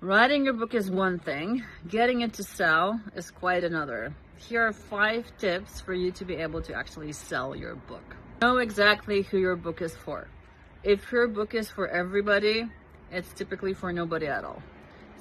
Writing your book is one thing, getting it to sell is quite another. Here are 5 tips for you to be able to actually sell your book. Know exactly who your book is for. If your book is for everybody, it's typically for nobody at all.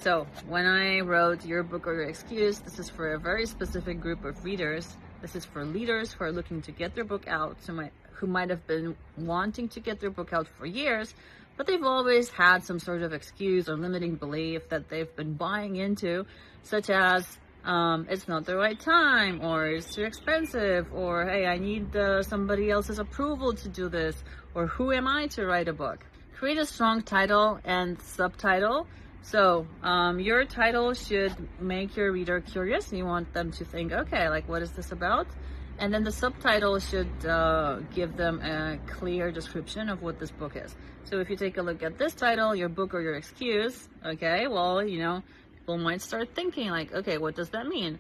So when I wrote Your Book or Your Excuse, this is for a very specific group of readers. This is for leaders who are looking to get their book out, who might have been wanting to get their book out for years, but they've always had some sort of excuse or limiting belief that they've been buying into, such as it's not the right time, or it's too expensive, or hey, I need somebody else's approval to do this, or who am I to write a book? Create a strong title and subtitle. So your title should make your reader curious. You want them to think, okay, like, what is this about? And then the subtitle should give them a clear description of what this book is. So if you take a look at this title, Your Book or Your Excuse, okay, well, people might start thinking like, okay, what does that mean?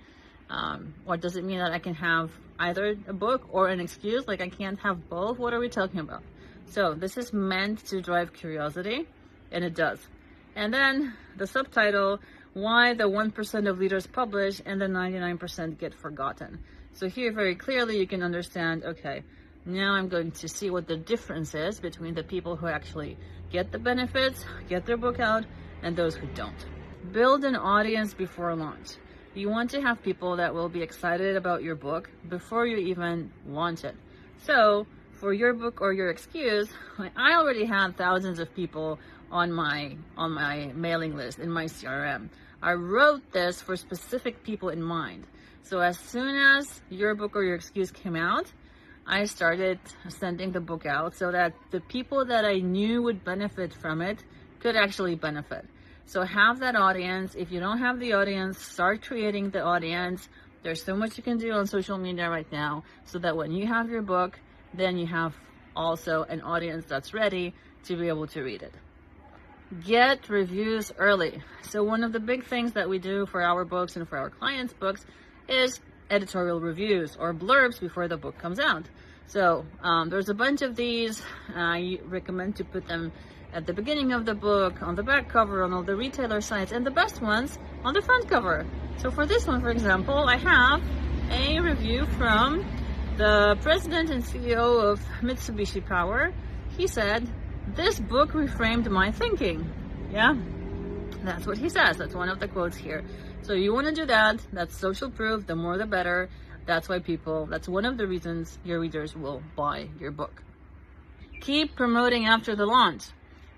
Or does it mean that I can have either a book or an excuse? Like, I can't have both? What are we talking about? So this is meant to drive curiosity, and it does. And then the subtitle, why the 1% of leaders publish and the 99% get forgotten. So here very clearly you can understand, okay, now I'm going to see what the difference is between the people who actually get the benefits, get their book out, and those who don't. Build an audience before launch. You want to have people that will be excited about your book before you even launch it. So for Your Book or Your Excuse, I already had thousands of people on my mailing list in my CRM. I wrote this for specific people in mind. So as soon as Your Book or Your Excuse came out, I started sending the book out so that the people that I knew would benefit from it could actually benefit. So have that audience. If you don't have the audience, start creating the audience. There's so much you can do on social media right now so that when you have your book, then you have also an audience that's ready to be able to read it. Get reviews early. So one of the big things that we do for our books and for our clients' books is editorial reviews or blurbs before the book comes out. So there's a bunch of these. I recommend to put them at the beginning of the book, on the back cover, on all the retailer sites, and the best ones on the front cover. So for this one, for example, I have a review from the president and CEO of Mitsubishi Power. He said, "This book reframed my thinking." Yeah, that's what he says. That's one of the quotes here. So you want to do that. That's social proof. The more the better. That's one of the reasons your readers will buy your book. Keep promoting after the launch.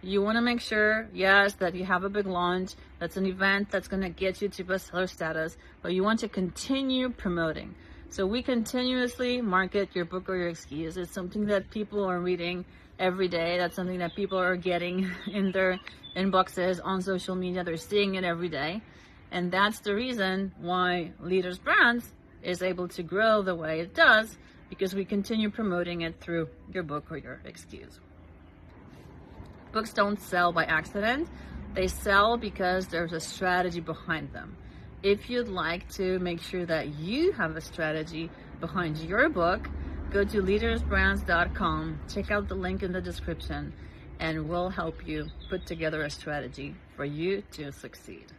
You want to make sure, yes, that you have a big launch. That's an event that's going to get you to bestseller status, but you want to continue promoting. So we continuously market Your Book or Your Excuse. It's something that people are reading every day. That's something that people are getting in their inboxes on social media. They're seeing it every day. And that's the reason why Leaders Brands is able to grow the way it does, because we continue promoting it through Your Book or Your Excuse. Books don't sell by accident. They sell because there's a strategy behind them. If you'd like to make sure that you have a strategy behind your book, go to leadersbrands.com, check out the link in the description, and we'll help you put together a strategy for you to succeed.